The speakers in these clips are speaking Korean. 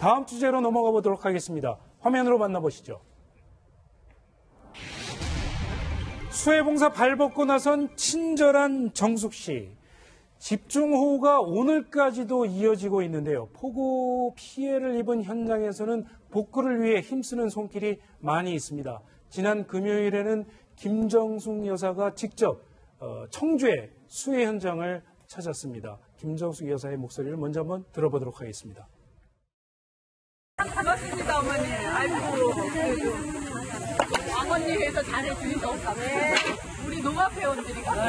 다음 주제로 넘어가 보도록 하겠습니다. 화면으로 만나보시죠. 수해봉사 발벗고 나선 친절한 정숙 씨. 집중호우가 오늘까지도 이어지고 있는데요. 폭우 피해를 입은 현장에서는 복구를 위해 힘쓰는 손길이 많이 있습니다. 지난 금요일에는 김정숙 여사가 직접 청주의 수해 현장을 찾았습니다. 김정숙 여사의 목소리를 먼저 한번 들어보도록 하겠습니다. 반갑습니다, 어머니. 아이고, 아버님께서 잘해주셔서 우리 농업회원들이가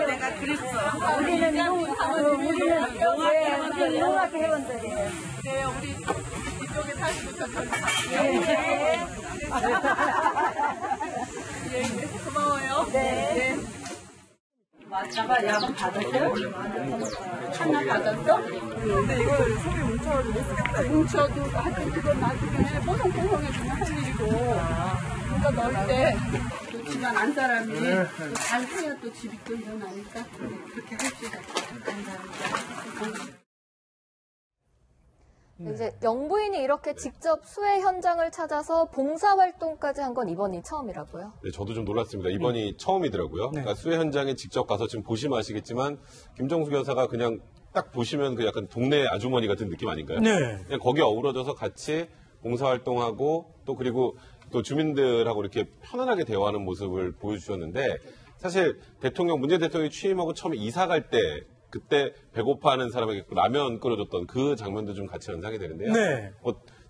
내가 그랬어. 우리는 농업회원들이에요. 네, 우리 이쪽에 살면서 예, 고마워요. 네. 왔다가 야간 받았어요? 하나 받았어? 근데 이걸 손에 뭉쳐가지고 못 쓰겠다. 뭉쳐도 하여튼 그건 나중에 보송보송해주면 할 일이고. 그러니까 넣을 때 좋지만 안 사람이 잘 해야 또 집이 또 일어나니까 그렇게 합시다. 감사합니다. 이제 영부인이 이렇게 직접 수해 현장을 찾아서 봉사활동까지 한 건 이번이 처음이라고요? 네, 저도 좀 놀랐습니다. 이번이 처음이더라고요. 네. 그러니까 수해 현장에 직접 가서 지금 보시면 아시겠지만 김정숙 여사가 그냥 딱 보시면 그 약간 동네 아주머니 같은 느낌 아닌가요? 네. 그냥 거기에 어우러져서 같이 봉사활동하고 또 그리고 또 주민들하고 이렇게 편안하게 대화하는 모습을 보여주셨는데 사실 문재인 대통령이 취임하고 처음에 이사 갈 때 그때 배고파하는 사람에게 라면 끓여줬던 그 장면도 좀 같이 연상이 되는데요. 네.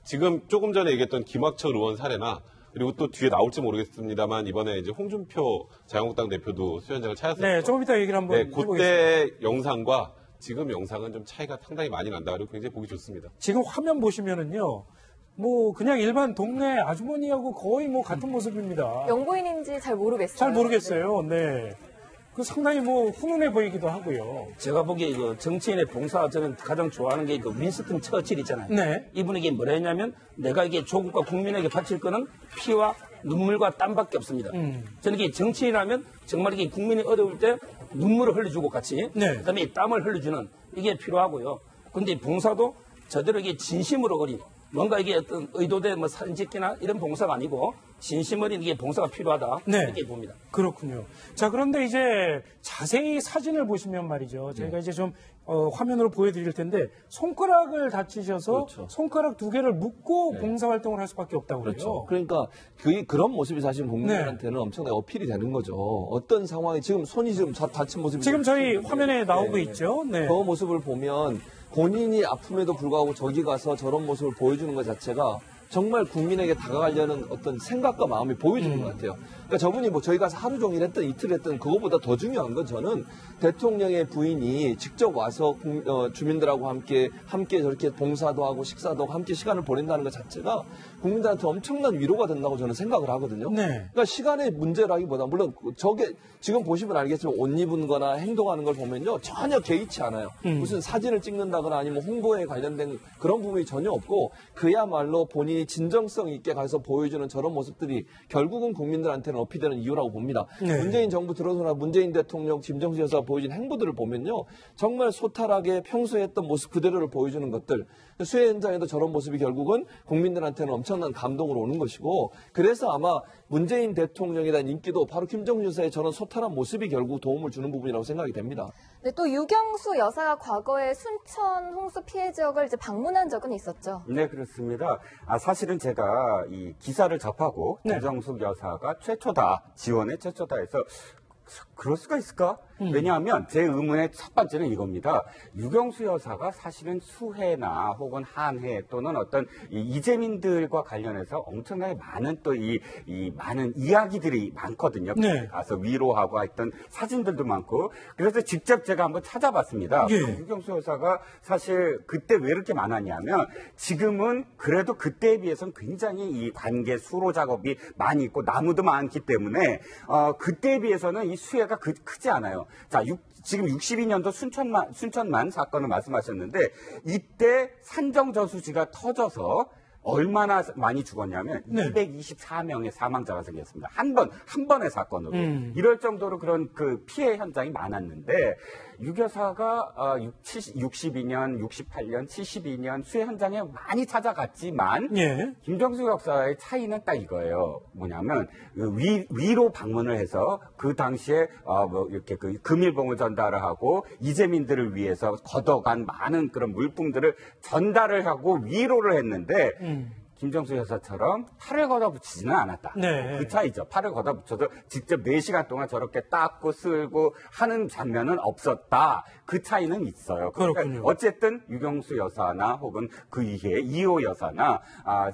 지금 조금 전에 얘기했던 김학철 의원 사례나 그리고 또 뒤에 나올지 모르겠습니다만 이번에 이제 홍준표 자유한국당 대표도 수해 현장을 찾았어요. 네, 조금 이따 얘기를 한번 해보겠습니다. 그때 영상과 지금 영상은 좀 차이가 상당히 많이 난다. 그리고 굉장히 보기 좋습니다. 지금 화면 보시면은요. 뭐 그냥 일반 동네 아주머니하고 거의 뭐 같은 모습입니다. 영부인인지 잘 모르겠어요. 잘 모르겠어요. 네. 그 상당히 뭐 훈훈해 보이기도 하고요. 제가 보기에 이거 정치인의 봉사 저는 가장 좋아하는 게 그 윈스턴 처칠 있잖아요. 네. 이분에게 뭐라 했냐면 내가 이게 조국과 국민에게 바칠 거는 피와 눈물과 땀밖에 없습니다. 저는 이게 정치인이라면 정말 이게 국민이 어려울 때 눈물을 흘려주고 같이 네. 그다음에 땀을 흘려주는 이게 필요하고요. 근데 봉사도 저대로 이게 진심으로 어린 뭔가 이게 어떤 의도된 뭐 사진 찍기나 이런 봉사가 아니고 진심 어린 이게 봉사가 필요하다. 네. 이렇게 봅니다. 그렇군요. 자, 그런데 이제 자세히 사진을 보시면 말이죠. 저희가 이제 좀 화면으로 보여드릴 텐데 손가락을 다치셔서 그렇죠. 손가락 두 개를 묶고 봉사활동을 할 수밖에 없다고 그래요. 그렇죠. 그러니까 그런 모습이 사실 국민들한테는 엄청나게 어필이 되는 거죠. 어떤 상황이 지금 손이 지금 다친 모습이 지금 저희 화면에 나오고 있죠. 네. 그 모습을 보면 본인이 아픔에도 불구하고 저기 가서 저런 모습을 보여주는 것 자체가 정말 국민에게 다가가려는 어떤 생각과 마음이 보여주는 것 같아요. 그러니까 저분이 뭐 저희 가서 하루 종일 했든 이틀 했든 그것보다 더 중요한 건 저는 대통령의 부인이 직접 와서 주민들하고 함께 저렇게 봉사도 하고 식사도 하고 함께 시간을 보낸다는 것 자체가 국민들한테 엄청난 위로가 된다고 저는 생각을 하거든요. 네. 그러니까 시간의 문제라기보다 물론 저게 지금 보시면 알겠지만 옷 입은 거나 행동하는 걸 보면요. 전혀 개의치 않아요. 무슨 사진을 찍는다거나 아니면 홍보에 관련된 그런 부분이 전혀 없고 그야말로 본인이 진정성 있게 가서 보여주는 저런 모습들이 결국은 국민들한테는 어필되는 이유라고 봅니다. 네. 문재인 정부 들어서나 문재인 대통령, 김정숙 여사가 보여준 행보들을 보면요. 정말 소탈하게 평소에 했던 모습 그대로를 보여주는 것들. 수해 현장에도 저런 모습이 결국은 국민들한테는 엄청난 감동으로 오는 것이고 그래서 아마 문재인 대통령에 대한 인기도 바로 김정숙 여사의 저런 소탈한 모습이 결국 도움을 주는 부분이라고 생각이 됩니다. 네, 또 유경수 여사가 과거에 순천 홍수 피해 지역을 이제 방문한 적은 있었죠. 네, 그렇습니다. 사실은 제가 이 기사를 접하고 네. 김정숙 여사가 최초다, 지원의 최초다 해서 그럴 수가 있을까? 왜냐하면 제 의문의 첫 번째는 이겁니다. 유경수 여사가 사실은 수해나 혹은 한해 또는 어떤 이재민들과 관련해서 엄청나게 많은 또 많은 이야기들이 많거든요. 네. 가서 위로하고 했던 사진들도 많고 그래서 직접 제가 한번 찾아봤습니다. 예. 유경수 여사가 사실 그때 왜 이렇게 많았냐면 지금은 그래도 그때에 비해서는 굉장히 이 관계 수로 작업이 많이 있고 나무도 많기 때문에 그때에 비해서는 이 수해가 크지 않아요. 자, 지금 62년도 순천만 사건을 말씀하셨는데 이때 산정저수지가 터져서 얼마나 많이 죽었냐면 네. 224명의 사망자가 생겼습니다. 한 번의 사건으로. 이럴 정도로 그런 그 피해 현장이 많았는데 유 여사가 62년, 68년, 72년 수해 현장에 많이 찾아갔지만 예. 김정수 역사의 차이는 딱 이거예요. 뭐냐면 위로 방문을 해서 그 당시에 뭐 이렇게 그 금일봉을 전달을 하고 이재민들을 위해서 걷어간 많은 그런 물품들을 전달을 하고 위로를 했는데 김정수 여사처럼 팔을 걷어붙이지는 않았다. 네. 그 차이죠. 팔을 걷어붙여서 직접 4시간 동안 저렇게 닦고 쓸고 하는 장면은 없었다. 그 차이는 있어요. 그러니까 그렇군요. 어쨌든 유경수 여사나 혹은 그 이해 이호 여사나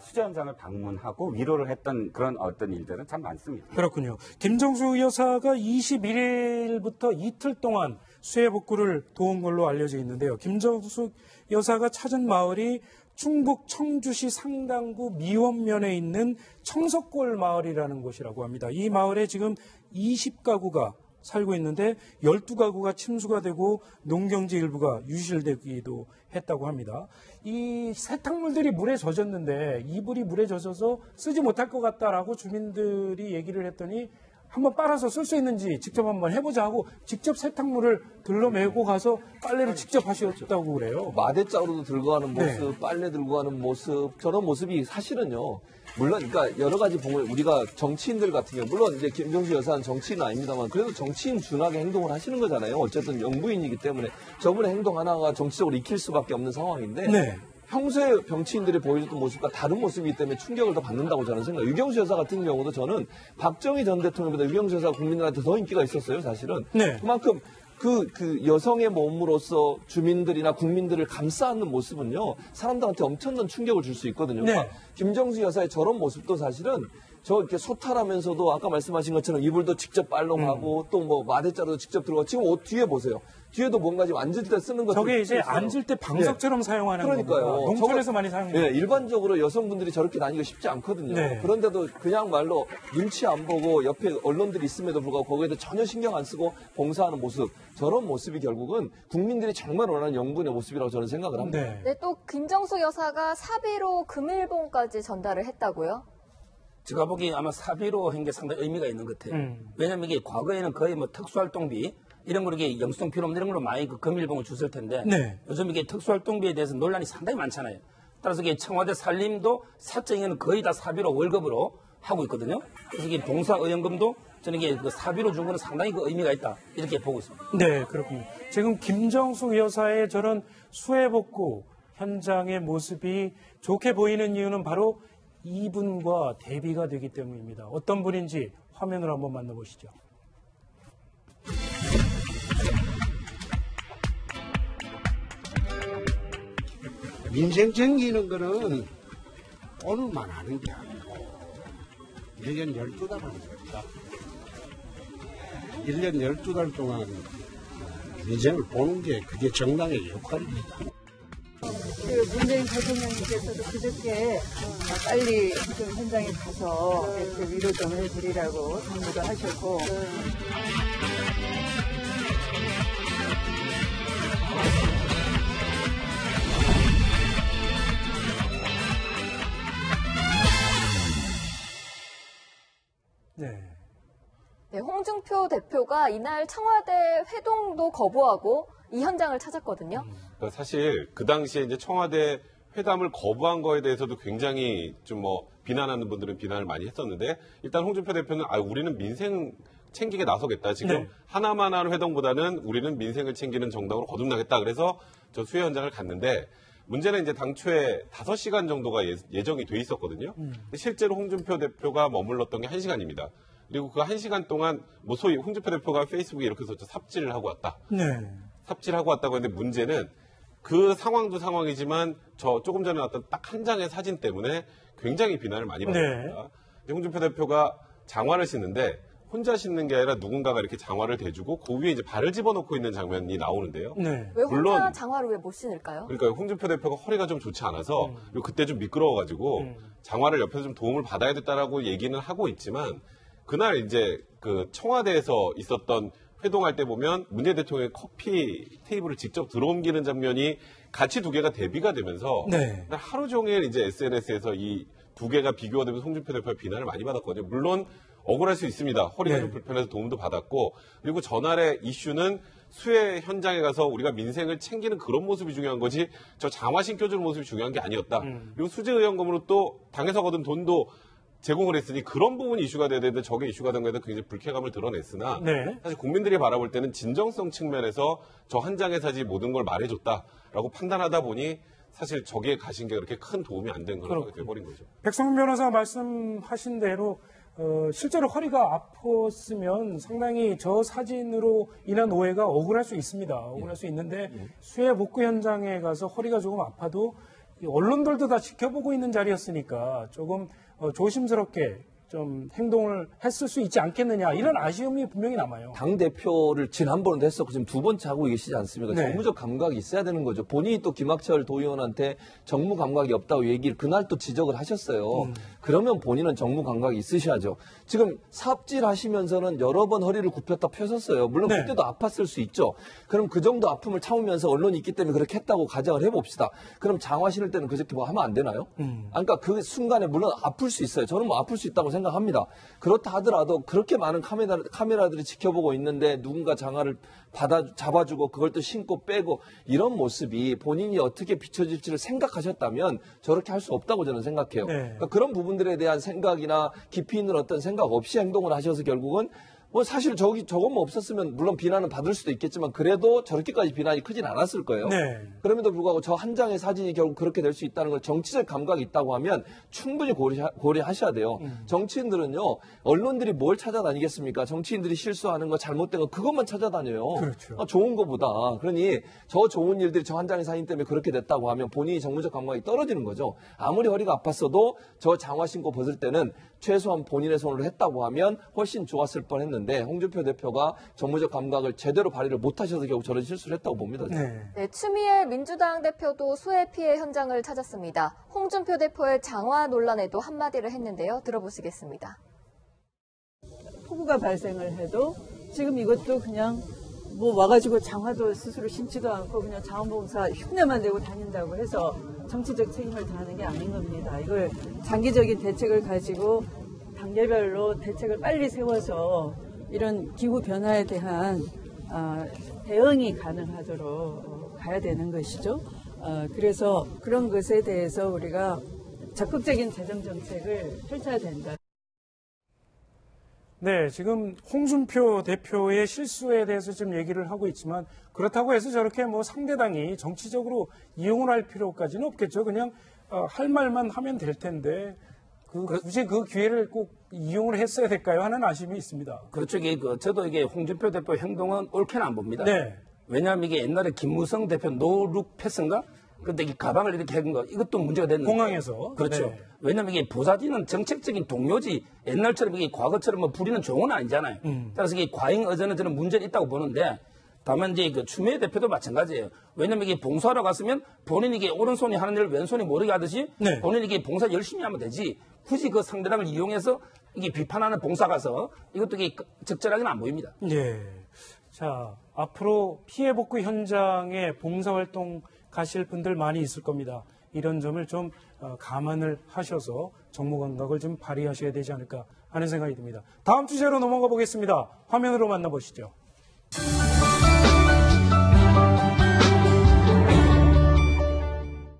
수재 현장을 방문하고 위로를 했던 그런 어떤 일들은 참 많습니다. 그렇군요. 김정수 여사가 21일부터 이틀 동안 수해 복구를 도운 걸로 알려져 있는데요. 김정수 여사가 찾은 마을이 충북 청주시 상당구 미원면에 있는 청석골 마을이라는 곳이라고 합니다. 이 마을에 지금 20가구가 살고 있는데 12가구가 침수가 되고 농경지 일부가 유실되기도 했다고 합니다. 이 세탁물들이 물에 젖었는데 이불이 물에 젖어서 쓰지 못할 것 같다라고 주민들이 얘기를 했더니 한번 빨아서 쓸 수 있는지 직접 한번 해보자 하고 직접 세탁물을 들러메고 가서 빨래를 직접 하셨다고 그래요. 마대자루도 들고 가는 모습, 네. 빨래 들고 가는 모습, 저런 모습이 사실은요. 물론, 그러니까 여러 가지 보면 우리가 정치인들 같은 경우, 물론 이제 김정수 여사는 정치인은 아닙니다만, 그래도 정치인 준하게 행동을 하시는 거잖아요. 어쨌든 영부인이기 때문에 저분의 행동 하나가 정치적으로 익힐 수밖에 없는 상황인데, 네. 평소에 정치인들이 보여줬던 모습과 다른 모습이기 때문에 충격을 더 받는다고 저는 생각해요. 유경수 여사 같은 경우도 저는 박정희 전 대통령보다 유경수 여사가 국민들한테 더 인기가 있었어요, 사실은. 네. 그만큼 그 여성의 몸으로서 주민들이나 국민들을 감싸는 모습은요, 사람들한테 엄청난 충격을 줄 수 있거든요. 네. 그러니까 김정수 여사의 저런 모습도 사실은 저 이렇게 소탈하면서도 아까 말씀하신 것처럼 이불도 직접 빨롱하고 또 뭐 마대자루도 직접 들어가고 지금 옷 뒤에 보세요. 뒤에도 뭔가 지금 앉을 때 쓰는 것들. 저게 이제 앉을 때 방석처럼 사용하는 그러니까요. 겁니다. 농촌에서 많이 사용해요. 예, 일반적으로 여성분들이 저렇게 다니기가 쉽지 않거든요. 네. 그런데도 그냥 말로 눈치 안 보고 옆에 언론들이 있음에도 불구하고 거기에 대해 전혀 신경 안 쓰고 봉사하는 모습, 저런 모습이 결국은 국민들이 정말 원하는 영분의 모습이라고 저는 생각을 합니다. 네. 네, 또 김정수 여사가 사비로 금일봉까지 전달을 했다고요? 제가 보기에 아마 사비로 한 게 상당히 의미가 있는 것 같아요. 왜냐면 이게 과거에는 거의 뭐 특수활동비 이런 걸로 이게 영수증 필요 없는 이런 걸로 많이 그 금일봉을 줬을 텐데 네. 요즘 이게 특수활동비에 대해서 논란이 상당히 많잖아요. 따라서 이게 청와대 살림도 사적에는 거의 다 사비로 월급으로 하고 있거든요. 그래서 이게 봉사의원금도 저는 이게 그 사비로 준 거는 상당히 그 의미가 있다 이렇게 보고 있습니다. 네, 그렇군요. 지금 김정수 여사의 저런 수해 복구 현장의 모습이 좋게 보이는 이유는 바로 이분과 대비가 되기 때문입니다. 어떤 분인지 화면으로 한번 만나보시죠. 민생 챙기는 거는 오늘만 하는 게 아니고 1년 12달 하는 겁니다. 1년 12달 동안 민생을 보는 게 그게 정당의 역할입니다. 그 문재인 대통령님께서도 그저께 빨리 좀 현장에 가서 이렇게 위로 좀 해드리라고 당부도 하셨고. 네. 네, 홍준표 대표가 이날 청와대 회동도 거부하고 이 현장을 찾았거든요. 그러니까 사실 그 당시에 이제 청와대 회담을 거부한 거에 대해서도 굉장히 좀 뭐 비난하는 분들은 비난을 많이 했었는데 일단 홍준표 대표는 우리는 민생 챙기게 나서겠다. 지금 네. 하나만 하는 회동보다는 우리는 민생을 챙기는 정당으로 거듭나겠다. 그래서 저 수해 현장을 갔는데 문제는 이제 당초에 5시간 정도가 예정이 돼 있었거든요. 실제로 홍준표 대표가 머물렀던 게 1시간입니다. 그리고 그 1시간 동안 뭐 소위 홍준표 대표가 페이스북에 이렇게 써서 삽질을 하고 왔다. 네. 삽질하고 왔다고 했는데 문제는 그 상황도 상황이지만 저 조금 전에 나왔던 딱 한 장의 사진 때문에 굉장히 비난을 많이 받았습니다. 네. 홍준표 대표가 장화를 신는데 혼자 신는 게 아니라 누군가가 이렇게 장화를 대주고 그 위에 이제 발을 집어넣고 있는 장면이 나오는데요. 네. 왜 혼자 물론- 장화를 왜 못 신을까요? 그러니까 홍준표 대표가 허리가 좀 좋지 않아서 그리고 그때 좀 미끄러워가지고 장화를 옆에서 좀 도움을 받아야 됐다라고 얘기는 하고 있지만 그날 이제 그 청와대에서 있었던 회동할 때 보면 문재인 대통령의 커피 테이블을 직접 들어옮기는 장면이 같이 두 개가 대비가 되면서 네. 하루 종일 이제 SNS에서 이 두 개가 비교가 되면서 홍준표 대표의 비난을 많이 받았거든요. 물론 억울할 수 있습니다. 허리가 네. 좀 불편해서 도움도 받았고, 그리고 전날의 이슈는 수해 현장에 가서 우리가 민생을 챙기는 그런 모습이 중요한 거지 저 장화 신겨주는 모습이 중요한 게 아니었다. 그리고 수재 의원금으로 또 당에서 거둔 돈도 제공을 했으니 그런 부분이 이슈가 돼야 되는데 저게 이슈가 된 거에 대해서 굉장히 불쾌감을 드러냈으나 네. 사실 국민들이 바라볼 때는 진정성 측면에서 저 한 장의 사진이 모든 걸 말해줬다라고 판단하다 보니 사실 저기에 가신 게 그렇게 큰 도움이 안 된 그런 상황이 돼버린 거죠. 백성문 변호사 말씀하신 대로 실제로 허리가 아팠으면 상당히 저 사진으로 인한 오해가 억울할 수 있습니다. 억울할 수 있는데 수해 복구 현장에 가서 허리가 조금 아파도 이 언론들도 다 지켜보고 있는 자리였으니까 조금 조심스럽게 좀 행동을 했을 수 있지 않겠느냐 이런 아쉬움이 분명히 남아요. 당대표를 지난번에도 했었고 지금 두 번째 하고 계시지 않습니까? 네. 정무적 감각이 있어야 되는 거죠. 본인이 또 김학철 도의원한테 정무 감각이 없다고 얘기를 그날 또 지적을 하셨어요. 그러면 본인은 정무 감각이 있으셔야죠. 지금 삽질 하시면서는 여러 번 허리를 굽혔다 펴셨어요. 물론 네. 그때도 아팠을 수 있죠. 그럼 그 정도 아픔을 참으면서 언론이 있기 때문에 그렇게 했다고 가정을 해봅시다. 그럼 장화 신을 때는 그렇게 뭐 하면 안 되나요? 그러니까 그 순간에 물론 아플 수 있어요. 저는 뭐 아플 수 있다고 생각합니다. 그렇다 하더라도 그렇게 많은 카메라들이 지켜보고 있는데 누군가 장화를 잡아주고 그걸 또 신고 빼고 이런 모습이 본인이 어떻게 비춰질지를 생각하셨다면 저렇게 할 수 없다고 저는 생각해요. 네. 그러니까 그런 부분들에 대한 생각이나 깊이 있는 어떤 생각 없이 행동을 하셔서 결국은 뭐 사실 저것만 없었으면 물론 비난은 받을 수도 있겠지만 그래도 저렇게까지 비난이 크진 않았을 거예요. 네. 그럼에도 불구하고 저 한 장의 사진이 결국 그렇게 될 수 있다는 걸 정치적 감각이 있다고 하면 충분히 고려하셔야 돼요. 정치인들은요, 언론들이 뭘 찾아다니겠습니까? 정치인들이 실수하는 거, 잘못된 거, 그것만 찾아다녀요. 그렇죠. 좋은 거보다. 그러니 저 좋은 일들이 저 한 장의 사진 때문에 그렇게 됐다고 하면 본인이 정무적 감각이 떨어지는 거죠. 아무리 허리가 아팠어도 저 장화 신고 벗을 때는 최소한 본인의 손으로 했다고 하면 훨씬 좋았을 뻔했는데 홍준표 대표가 정무적 감각을 제대로 발휘를 못하셔서 결국 저런 실수를 했다고 봅니다. 네, 추미애 민주당 대표도 수해 피해 현장을 찾았습니다. 홍준표 대표의 장화 논란에도 한마디를 했는데요. 들어보시겠습니다. 폭우가 발생을 해도 지금 이것도 그냥 뭐 와가지고 장화도 스스로 신지도 않고 그냥 자원봉사 흉내만 내고 다닌다고 해서 정치적 책임을 다하는 게 아닌 겁니다. 이걸 장기적인 대책을 가지고 단계별로 대책을 빨리 세워서 이런 기후 변화에 대한 대응이 가능하도록 가야 되는 것이죠. 그래서 그런 것에 대해서 우리가 적극적인 재정 정책을 펼쳐야 된다. 네, 지금 홍준표 대표의 실수에 대해서 좀 얘기를 하고 있지만 그렇다고 해서 저렇게 뭐 상대당이 정치적으로 이용을 할 필요까지는 없겠죠. 그냥 할 말만 하면 될 텐데 굳이 그 기회를 꼭 이용을 했어야 될까요? 하는 아쉬움이 있습니다. 그렇죠. 저도 이게 홍준표 대표 행동은 옳게는 안 봅니다. 네. 왜냐하면 이게 옛날에 김무성 대표 노룩 패스인가? 근데 이 가방을 이렇게 한 거, 이것도 문제가 됐는데. 공항에서. 그렇죠. 네. 왜냐면 이게 보사진은 정책적인 동료지, 옛날처럼 이게 과거처럼 뭐 부리는 종은 아니잖아요. 따라서 이게 과잉 의전은 저는 문제는 있다고 보는데, 다만 이제 추미애 대표도 마찬가지예요. 왜냐면 이게 봉사하러 갔으면 본인이 이게 오른손이 하는 일을 왼손이 모르게 하듯이 네. 본인이 이게 봉사 열심히 하면 되지, 굳이 그 상대방을 이용해서 이게 비판하는 봉사 가서 이것도 이게 적절하게는 안 보입니다. 네. 자, 앞으로 피해 복구 현장에 봉사활동 가실 분들 많이 있을 겁니다. 이런 점을 좀 감안을 하셔서 정무 감각을 좀 발휘하셔야 되지 않을까 하는 생각이 듭니다. 다음 주제로 넘어가 보겠습니다. 화면으로 만나보시죠.